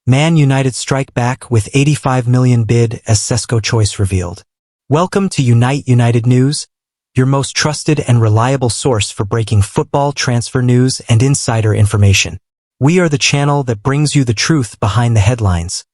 Man United strike back with 85 million bid as Sesko choice revealed. Welcome to Unite United News, your most trusted and reliable source for breaking football transfer news and insider information. We are the channel that brings you the truth behind the headlines,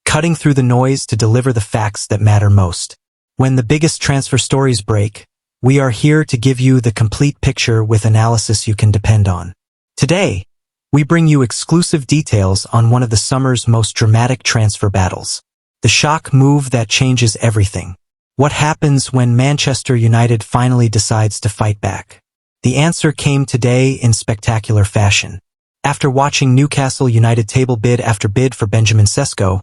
cutting through the noise to deliver the facts that matter most. When the biggest transfer stories break, we are here to give you the complete picture with analysis you can depend on. Today, we bring you exclusive details on one of the summer's most dramatic transfer battles. The shock move that changes everything. What happens when Manchester United finally decides to fight back? The answer came today in spectacular fashion. After watching Newcastle United table bid after bid for Benjamin Sesko,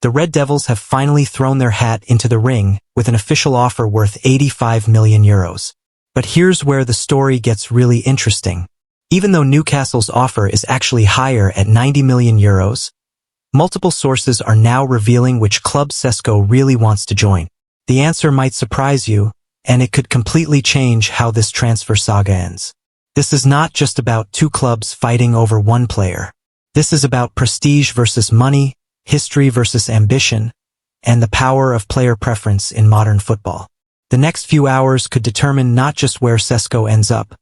the Red Devils have finally thrown their hat into the ring with an official offer worth 85 million euros. But here's where the story gets really interesting. Even though Newcastle's offer is actually higher at 90 million euros, multiple sources are now revealing which club Sesko really wants to join. The answer might surprise you, and it could completely change how this transfer saga ends. This is not just about two clubs fighting over one player. This is about prestige versus money, history versus ambition, and the power of player preference in modern football. The next few hours could determine not just where Sesko ends up,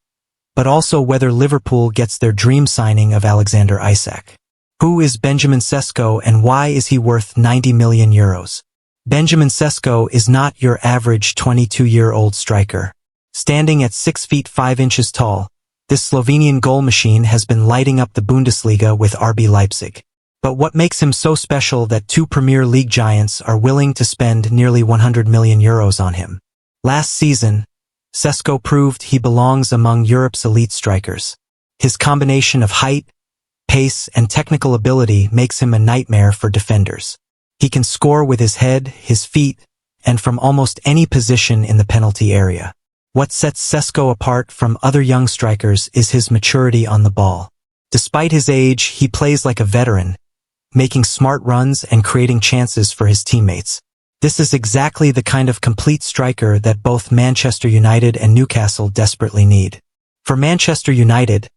but also whether Liverpool gets their dream signing of Alexander Isak. Who is Benjamin Sesko and why is he worth 90 million euros? Benjamin Sesko is not your average 22-year-old striker. Standing at 6 feet 5 inches tall, this Slovenian goal machine has been lighting up the Bundesliga with RB Leipzig. But what makes him so special that two Premier League giants are willing to spend nearly 100 million euros on him? Last season, Sesko proved he belongs among Europe's elite strikers. His combination of height, pace, and technical ability makes him a nightmare for defenders. He can score with his head, his feet, and from almost any position in the penalty area. What sets Sesko apart from other young strikers is his maturity on the ball. Despite his age, he plays like a veteran, making smart runs and creating chances for his teammates. This is exactly the kind of complete striker that both Manchester United and Newcastle desperately need. For Manchester United,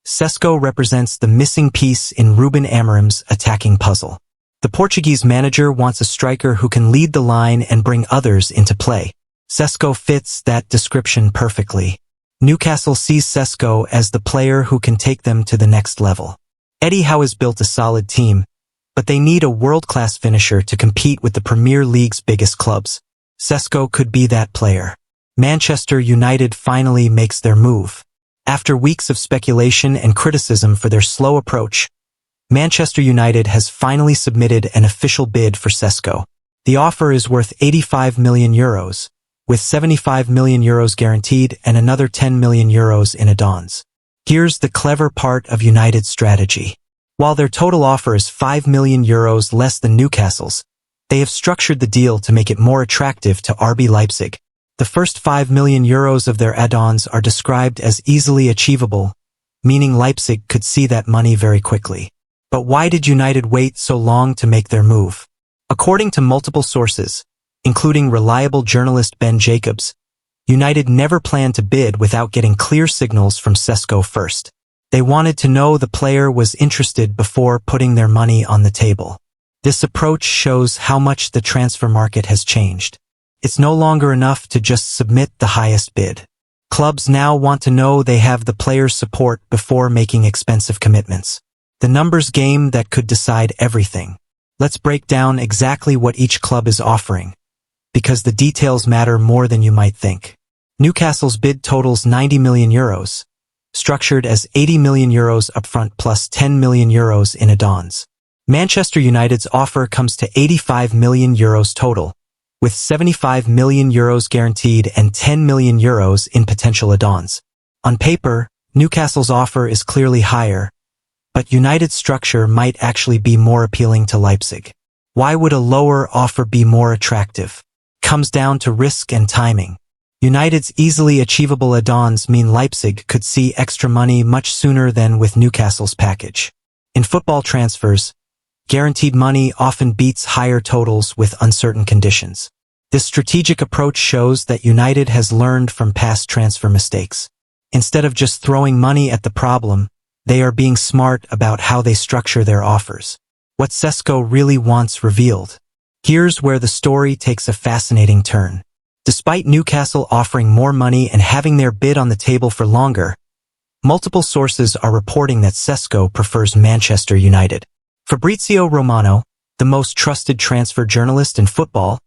Sesko represents the missing piece in Ruben Amorim's attacking puzzle. The Portuguese manager wants a striker who can lead the line and bring others into play. Sesko fits that description perfectly. Newcastle sees Sesko as the player who can take them to the next level. Eddie Howe has built a solid team, but they need a world-class finisher to compete with the Premier League's biggest clubs. Sesko could be that player. Manchester United finally makes their move. After weeks of speculation and criticism for their slow approach, Manchester United has finally submitted an official bid for Sesko. The offer is worth 85 million euros, with 75 million euros guaranteed and another 10 million euros in add-ons. Here's the clever part of United's strategy. While their total offer is 5 million euros less than Newcastle's, they have structured the deal to make it more attractive to RB Leipzig. The first 5 million euros of their add-ons are described as easily achievable, meaning Leipzig could see that money very quickly. But why did United wait so long to make their move? According to multiple sources, including reliable journalist Ben Jacobs, United never planned to bid without getting clear signals from Sesko first. They wanted to know the player was interested before putting their money on the table. This approach shows how much the transfer market has changed. It's no longer enough to just submit the highest bid. Clubs now want to know they have the player's support before making expensive commitments. The numbers game that could decide everything. Let's break down exactly what each club is offering, because the details matter more than you might think. Newcastle's bid totals 90 million euros. Structured as 80 million euros upfront plus 10 million euros in add-ons. Manchester United's offer comes to 85 million euros total, with 75 million euros guaranteed and 10 million euros in potential add-ons. On paper, Newcastle's offer is clearly higher, but United's structure might actually be more appealing to Leipzig. Why would a lower offer be more attractive? Comes down to risk and timing. United's easily achievable add-ons mean Leipzig could see extra money much sooner than with Newcastle's package. In football transfers, guaranteed money often beats higher totals with uncertain conditions. This strategic approach shows that United has learned from past transfer mistakes. Instead of just throwing money at the problem, they are being smart about how they structure their offers. What Sesko really wants revealed. Here's where the story takes a fascinating turn. Despite Newcastle offering more money and having their bid on the table for longer, multiple sources are reporting that Sesko prefers Manchester United. Fabrizio Romano, the most trusted transfer journalist in football,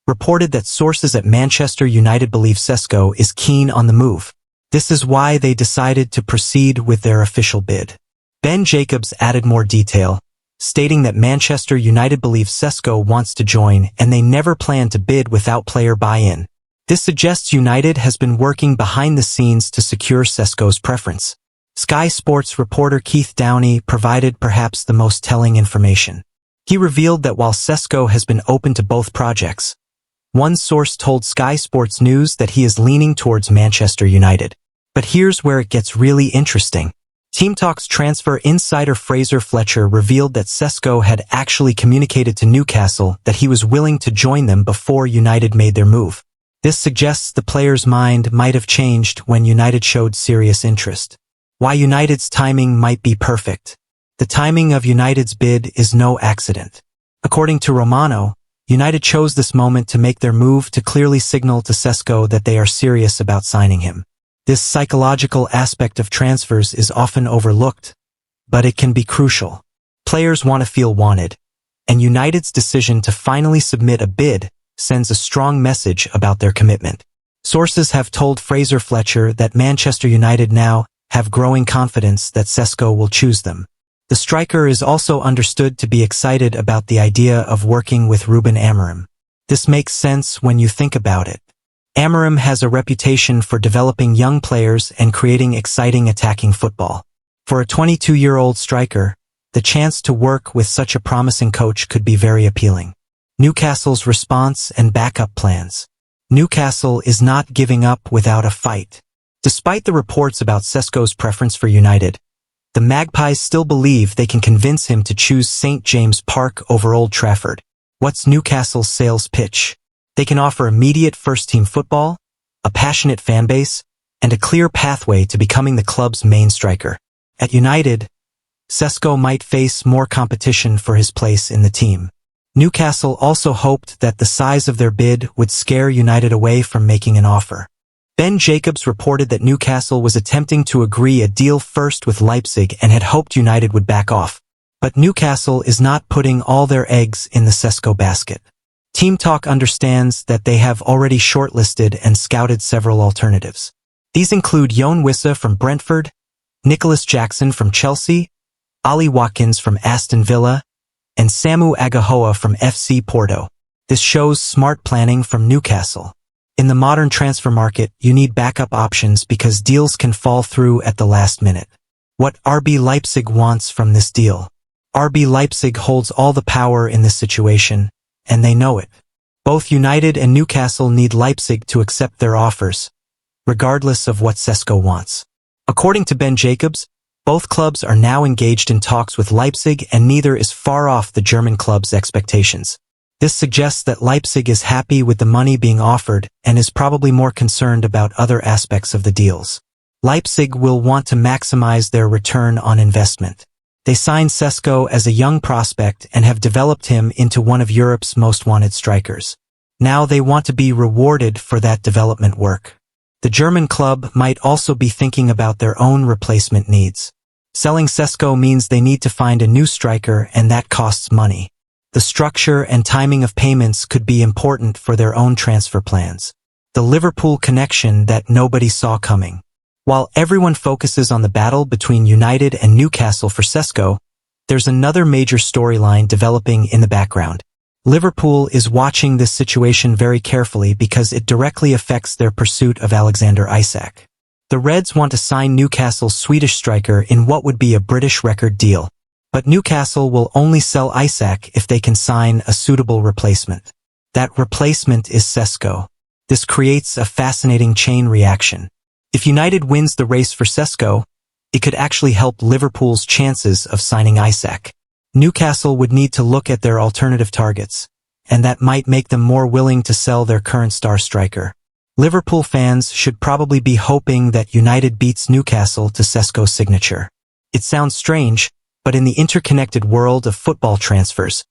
reported that sources at Manchester United believe Sesko is keen on the move. This is why they decided to proceed with their official bid. Ben Jacobs added more detail, stating that Manchester United believes Sesko wants to join and they never plan to bid without player buy-in. This suggests United has been working behind the scenes to secure Sesko's preference. Sky Sports reporter Keith Downey provided perhaps the most telling information. He revealed that while Sesko has been open to both projects, one source told Sky Sports News that he is leaning towards Manchester United. But here's where it gets really interesting. Team Talk's transfer insider Fraser Fletcher revealed that Sesko had actually communicated to Newcastle that he was willing to join them before United made their move. This suggests the player's mind might have changed when United showed serious interest. Why United's timing might be perfect. The timing of United's bid is no accident. According to Romano, United chose this moment to make their move to clearly signal to Sesko that they are serious about signing him. This psychological aspect of transfers is often overlooked, but it can be crucial. Players want to feel wanted, and United's decision to finally submit a bid sends a strong message about their commitment. Sources have told Fraser Fletcher that Manchester United now have growing confidence that Sesko will choose them. The striker is also understood to be excited about the idea of working with Ruben Amorim. This makes sense when you think about it. Amorim has a reputation for developing young players and creating exciting attacking football. For a 22-year-old striker, the chance to work with such a promising coach could be very appealing. Newcastle's response and backup plans. Newcastle is not giving up without a fight. Despite the reports about Sesko's preference for United, the Magpies still believe they can convince him to choose St. James Park over Old Trafford. What's Newcastle's sales pitch? They can offer immediate first-team football, a passionate fanbase, and a clear pathway to becoming the club's main striker. At United, Sesko might face more competition for his place in the team. Newcastle also hoped that the size of their bid would scare United away from making an offer. Ben Jacobs reported that Newcastle was attempting to agree a deal first with Leipzig and had hoped United would back off. But Newcastle is not putting all their eggs in the Sesko basket. Team Talk understands that they have already shortlisted and scouted several alternatives. These include Yoane Wissa from Brentford, Nicholas Jackson from Chelsea, Ollie Watkins from Aston Villa, and Samu Agahoa from FC Porto. This shows smart planning from Newcastle. In the modern transfer market, you need backup options because deals can fall through at the last minute. What RB Leipzig wants from this deal? RB Leipzig holds all the power in this situation, and they know it. Both United and Newcastle need Leipzig to accept their offers, regardless of what Sesko wants. According to Ben Jacobs, both clubs are now engaged in talks with Leipzig and neither is far off the German club's expectations. This suggests that Leipzig is happy with the money being offered and is probably more concerned about other aspects of the deals. Leipzig will want to maximize their return on investment. They signed Sesko as a young prospect and have developed him into one of Europe's most wanted strikers. Now they want to be rewarded for that development work. The German club might also be thinking about their own replacement needs. Selling Sesko means they need to find a new striker and that costs money. The structure and timing of payments could be important for their own transfer plans. The Liverpool connection that nobody saw coming. While everyone focuses on the battle between United and Newcastle for Sesko, there's another major storyline developing in the background. Liverpool is watching this situation very carefully because it directly affects their pursuit of Alexander Isak. The Reds want to sign Newcastle's Swedish striker in what would be a British record deal. But Newcastle will only sell Isak if they can sign a suitable replacement. That replacement is Sesko. This creates a fascinating chain reaction. If United wins the race for Sesko, it could actually help Liverpool's chances of signing Isak. Newcastle would need to look at their alternative targets, and that might make them more willing to sell their current star striker. Liverpool fans should probably be hoping that United beats Newcastle to Sesko's signature. It sounds strange, But in the interconnected world of football transfers,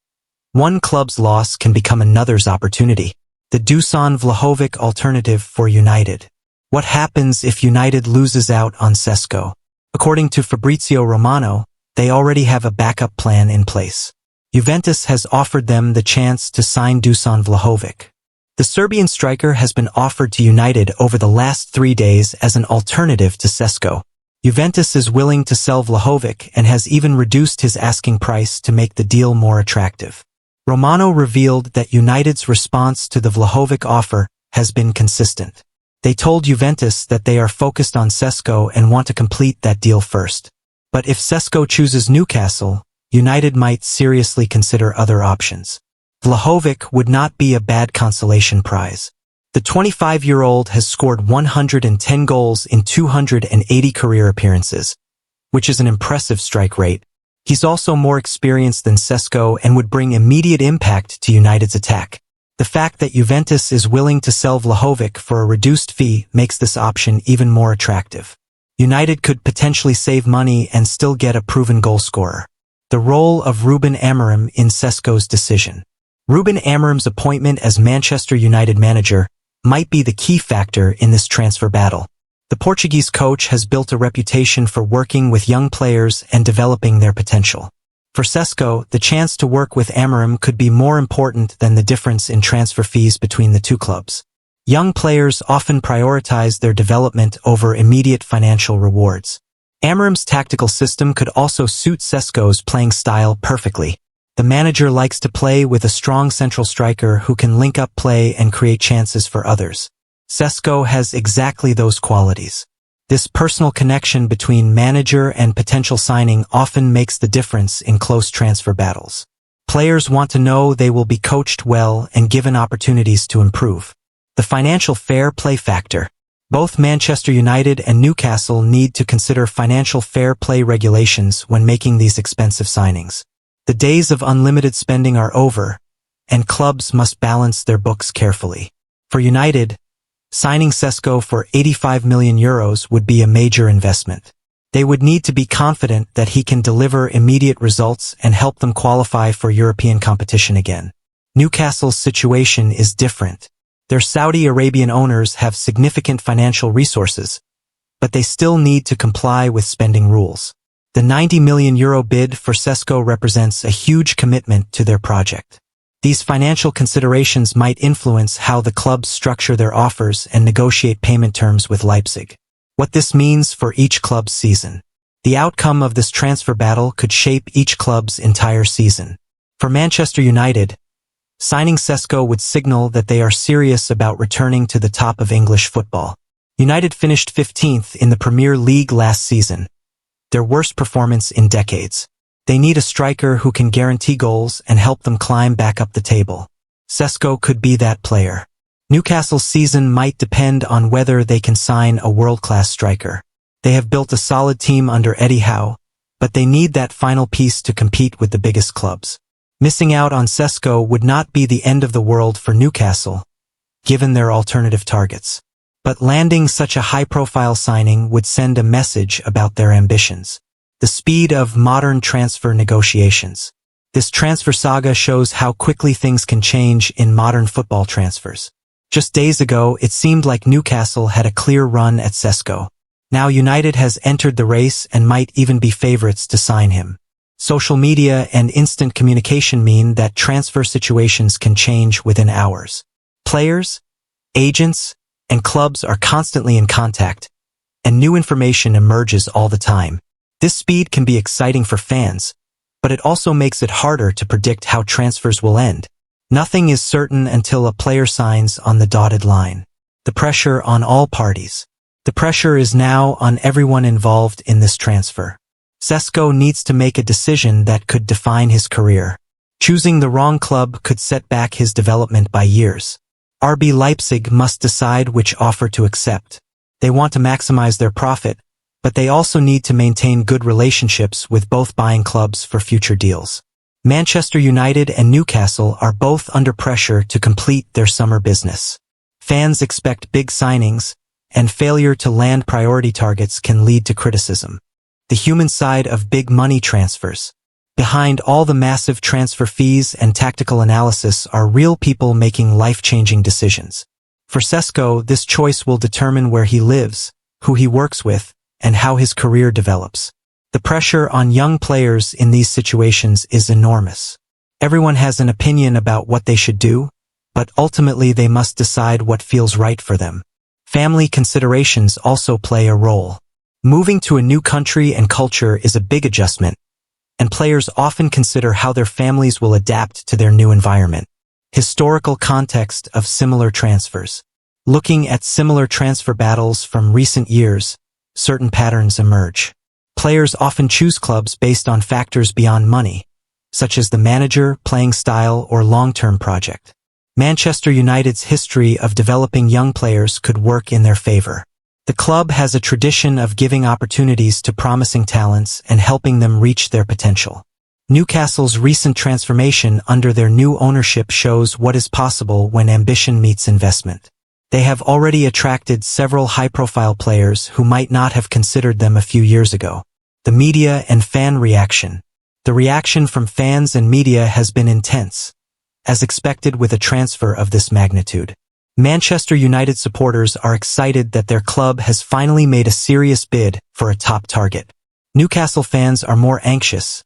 one club's loss can become another's opportunity. The Dusan Vlahovic alternative for United. What happens if United loses out on Sesko? According to Fabrizio Romano, they already have a backup plan in place. Juventus has offered them the chance to sign Dusan Vlahovic. The Serbian striker has been offered to United over the last 3 days as an alternative to Sesko. Juventus is willing to sell Vlahovic and has even reduced his asking price to make the deal more attractive. Romano revealed that United's response to the Vlahovic offer has been consistent. They told Juventus that they are focused on Sesko and want to complete that deal first. But if Sesko chooses Newcastle, United might seriously consider other options. Vlahovic would not be a bad consolation prize. The 25-year-old has scored 110 goals in 280 career appearances, which is an impressive strike rate. He's also more experienced than Sesko and would bring immediate impact to United's attack. The fact that Juventus is willing to sell Vlahovic for a reduced fee makes this option even more attractive. United could potentially save money and still get a proven goalscorer. The role of Ruben Amorim in Sesko's decision. Ruben Amorim's appointment as Manchester United manager might be the key factor in this transfer battle. The Portuguese coach has built a reputation for working with young players and developing their potential. For Sesko, the chance to work with Amorim could be more important than the difference in transfer fees between the two clubs. Young players often prioritize their development over immediate financial rewards. Amorim's tactical system could also suit Sesko's playing style perfectly. The manager likes to play with a strong central striker who can link up play and create chances for others. Sesko has exactly those qualities. This personal connection between manager and potential signing often makes the difference in close transfer battles. Players want to know they will be coached well and given opportunities to improve. The financial fair play factor. Both Manchester United and Newcastle need to consider financial fair play regulations when making these expensive signings. The days of unlimited spending are over, and clubs must balance their books carefully. For United, signing Sesko for €85 million would be a major investment. They would need to be confident that he can deliver immediate results and help them qualify for European competition again. Newcastle's situation is different. Their Saudi Arabian owners have significant financial resources, but they still need to comply with spending rules. The €90 million bid for Sesko represents a huge commitment to their project. These financial considerations might influence how the clubs structure their offers and negotiate payment terms with Leipzig. What this means for each club's season. The outcome of this transfer battle could shape each club's entire season. For Manchester United, signing Sesko would signal that they are serious about returning to the top of English football. United finished 15th in the Premier League last season, their worst performance in decades. They need a striker who can guarantee goals and help them climb back up the table. Sesko could be that player. Newcastle's season might depend on whether they can sign a world-class striker. They have built a solid team under Eddie Howe, but they need that final piece to compete with the biggest clubs. Missing out on Sesko would not be the end of the world for Newcastle, given their alternative targets. But landing such a high-profile signing would send a message about their ambitions. The speed of modern transfer negotiations. This transfer saga shows how quickly things can change in modern football transfers. Just days ago, it seemed like Newcastle had a clear run at Sesko. Now United has entered the race and might even be favorites to sign him. Social media and instant communication mean that transfer situations can change within hours. Players, agents, and clubs are constantly in contact, and new information emerges all the time. This speed can be exciting for fans, but it also makes it harder to predict how transfers will end. Nothing is certain until a player signs on the dotted line. The pressure on all parties. The pressure is now on everyone involved in this transfer. Sesko needs to make a decision that could define his career. Choosing the wrong club could set back his development by years. RB Leipzig must decide which offer to accept. They want to maximize their profit, but they also need to maintain good relationships with both buying clubs for future deals. Manchester United and Newcastle are both under pressure to complete their summer business. Fans expect big signings, and failure to land priority targets can lead to criticism. the human side of big money transfers. Behind all the massive transfer fees and tactical analysis are real people making life-changing decisions. For Sesko, this choice will determine where he lives, who he works with, and how his career develops. The pressure on young players in these situations is enormous. Everyone has an opinion about what they should do, but ultimately they must decide what feels right for them. Family considerations also play a role. Moving to a new country and culture is a big adjustment, and players often consider how their families will adapt to their new environment. Historical context of similar transfers. Looking at similar transfer battles from recent years, certain patterns emerge. Players often choose clubs based on factors beyond money, such as the manager, playing style, or long-term project. Manchester United's history of developing young players could work in their favor. The club has a tradition of giving opportunities to promising talents and helping them reach their potential. Newcastle's recent transformation under their new ownership shows what is possible when ambition meets investment. They have already attracted several high-profile players who might not have considered them a few years ago. The media and fan reaction. The reaction from fans and media has been intense, as expected with a transfer of this magnitude. Manchester United supporters are excited that their club has finally made a serious bid for a top target. Newcastle fans are more anxious,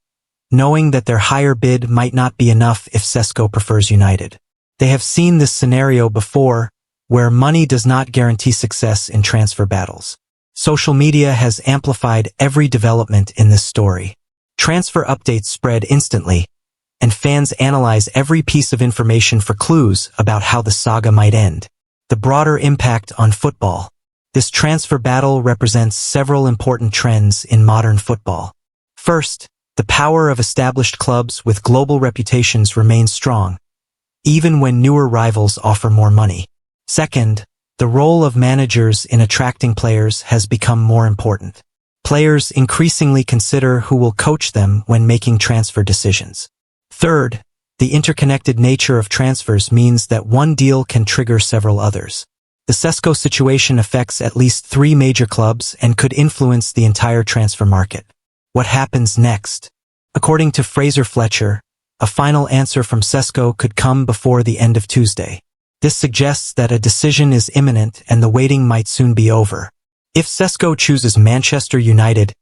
knowing that their higher bid might not be enough if Sesko prefers United. They have seen this scenario before, where money does not guarantee success in transfer battles. Social media has amplified every development in this story. Transfer updates spread instantly, and fans analyze every piece of information for clues about how the saga might end. The broader impact on football. This transfer battle represents several important trends in modern football. First, the power of established clubs with global reputations remains strong, even when newer rivals offer more money. Second, the role of managers in attracting players has become more important. Players increasingly consider who will coach them when making transfer decisions. Third, the interconnected nature of transfers means that one deal can trigger several others. The Sesko situation affects at least 3 major clubs and could influence the entire transfer market. What happens next? According to Fraser Fletcher, a final answer from Sesko could come before the end of Tuesday. This suggests that a decision is imminent and the waiting might soon be over. If Sesko chooses Manchester United,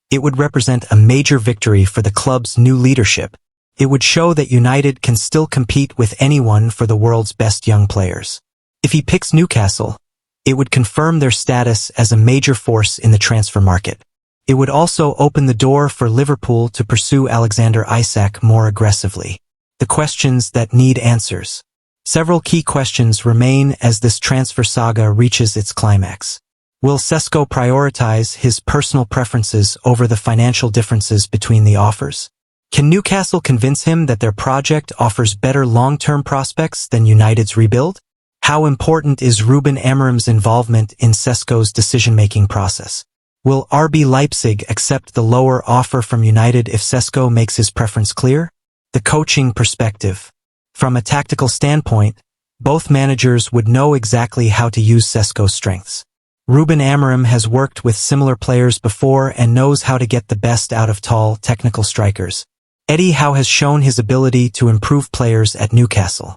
it would represent a major victory for the club's new leadership. It would show that United can still compete with anyone for the world's best young players. If he picks Newcastle, it would confirm their status as a major force in the transfer market. It would also open the door for Liverpool to pursue Alexander Isak more aggressively. The questions that need answers. Several key questions remain as this transfer saga reaches its climax. Will Sesko prioritize his personal preferences over the financial differences between the offers? Can Newcastle convince him that their project offers better long-term prospects than United's rebuild? How important is Ruben Amorim's involvement in Sesko's decision-making process? Will RB Leipzig accept the lower offer from United if Sesko makes his preference clear? The coaching perspective. From a tactical standpoint, both managers would know exactly how to use Sesko's strengths. Ruben Amorim has worked with similar players before and knows how to get the best out of tall, technical strikers. Eddie Howe has shown his ability to improve players at Newcastle.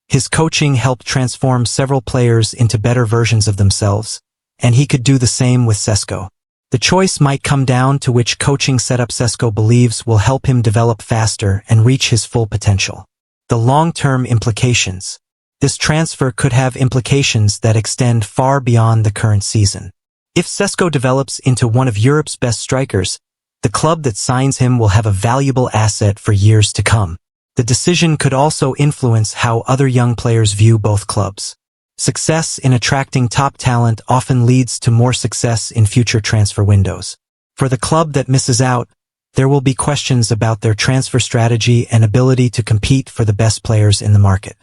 His coaching helped transform several players into better versions of themselves, and he could do the same with Sesko. The choice might come down to which coaching setup Sesko believes will help him develop faster and reach his full potential. The long-term implications. This transfer could have implications that extend far beyond the current season. If Sesko develops into one of Europe's best strikers, the club that signs him will have a valuable asset for years to come. The decision could also influence how other young players view both clubs. Success in attracting top talent often leads to more success in future transfer windows. For the club that misses out, there will be questions about their transfer strategy and ability to compete for the best players in the market.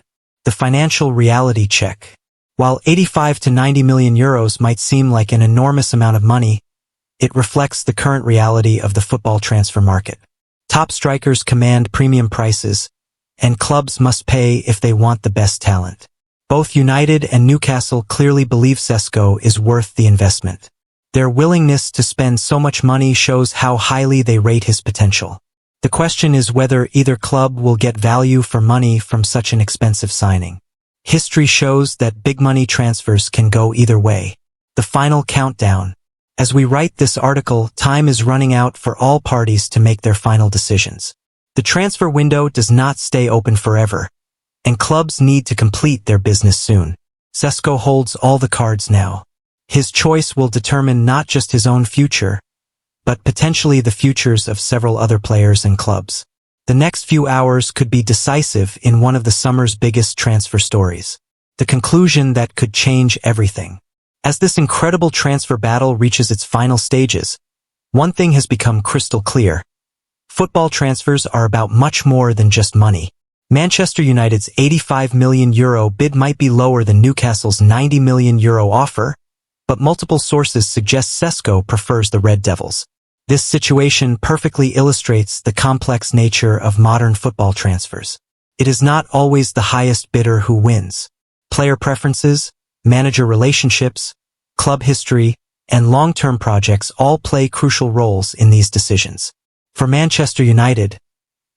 The financial reality check. While 85 to 90 million euros might seem like an enormous amount of money, it reflects the current reality of the football transfer market. Top strikers command premium prices, and clubs must pay if they want the best talent. Both United and Newcastle clearly believe Sesko is worth the investment. Their willingness to spend so much money shows how highly they rate his potential. The question is whether either club will get value for money from such an expensive signing. History shows that big money transfers can go either way. The final countdown. As we write this article, time is running out for all parties to make their final decisions. The transfer window does not stay open forever, and clubs need to complete their business soon. Sesko holds all the cards now. His choice will determine not just his own future, but potentially the futures of several other players and clubs. The next few hours could be decisive in one of the summer's biggest transfer stories. The conclusion that could change everything. As this incredible transfer battle reaches its final stages, one thing has become crystal clear. Football transfers are about much more than just money. Manchester United's €85 million bid might be lower than Newcastle's €90 million offer, but multiple sources suggest Sesko prefers the Red Devils. This situation perfectly illustrates the complex nature of modern football transfers. It is not always the highest bidder who wins. Player preferences, manager relationships, club history, and long-term projects all play crucial roles in these decisions. For Manchester United,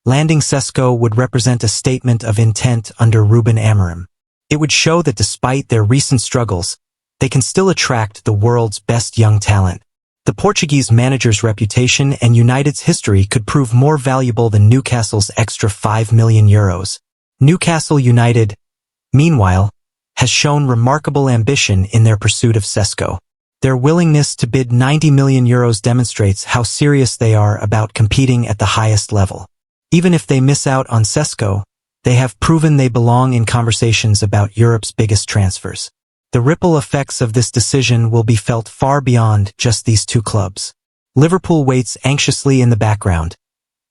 landing Sesko would represent a statement of intent under Ruben Amorim. It would show that despite their recent struggles, they can still attract the world's best young talent. The Portuguese manager's reputation and United's history could prove more valuable than Newcastle's extra €5 million. Newcastle United, meanwhile, has shown remarkable ambition in their pursuit of Sesko. Their willingness to bid €90 million demonstrates how serious they are about competing at the highest level. Even if they miss out on Sesko, they have proven they belong in conversations about Europe's biggest transfers. The ripple effects of this decision will be felt far beyond just these two clubs. Liverpool waits anxiously in the background,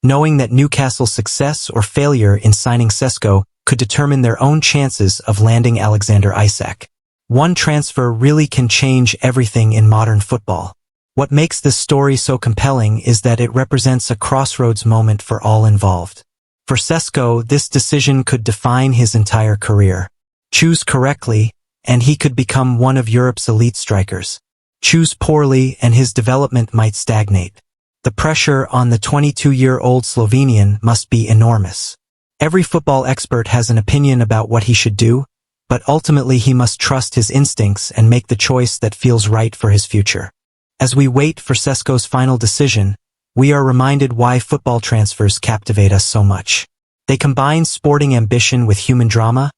knowing that Newcastle's success or failure in signing Sesko could determine their own chances of landing Alexander Isak. One transfer really can change everything in modern football. What makes this story so compelling is that it represents a crossroads moment for all involved. For Sesko, this decision could define his entire career. Choose correctly, and he could become one of Europe's elite strikers. Choose poorly, and his development might stagnate. The pressure on the 22-year-old Slovenian must be enormous. Every football expert has an opinion about what he should do, but ultimately he must trust his instincts and make the choice that feels right for his future. As we wait for Sesko's final decision, we are reminded why football transfers captivate us so much. They combine sporting ambition with human drama,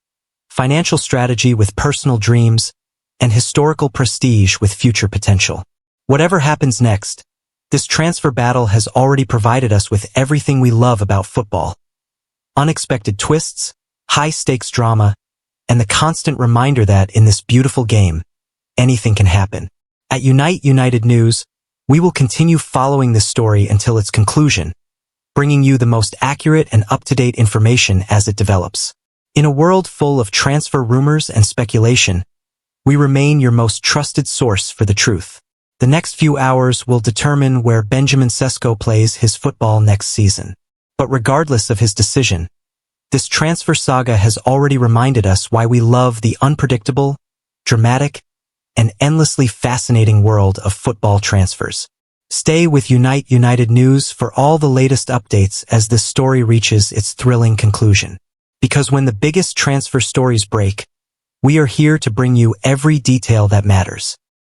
financial strategy with personal dreams, and historical prestige with future potential. Whatever happens next, this transfer battle has already provided us with everything we love about football. Unexpected twists, high-stakes drama, and the constant reminder that, in this beautiful game, anything can happen. At Unite United News, we will continue following this story until its conclusion, bringing you the most accurate and up-to-date information as it develops. In a world full of transfer rumors and speculation, we remain your most trusted source for the truth. The next few hours will determine where Benjamin Sesko plays his football next season. But regardless of his decision, this transfer saga has already reminded us why we love the unpredictable, dramatic, and endlessly fascinating world of football transfers. Stay with Unite United News for all the latest updates as this story reaches its thrilling conclusion. Because when the biggest transfer stories break, we are here to bring you every detail that matters.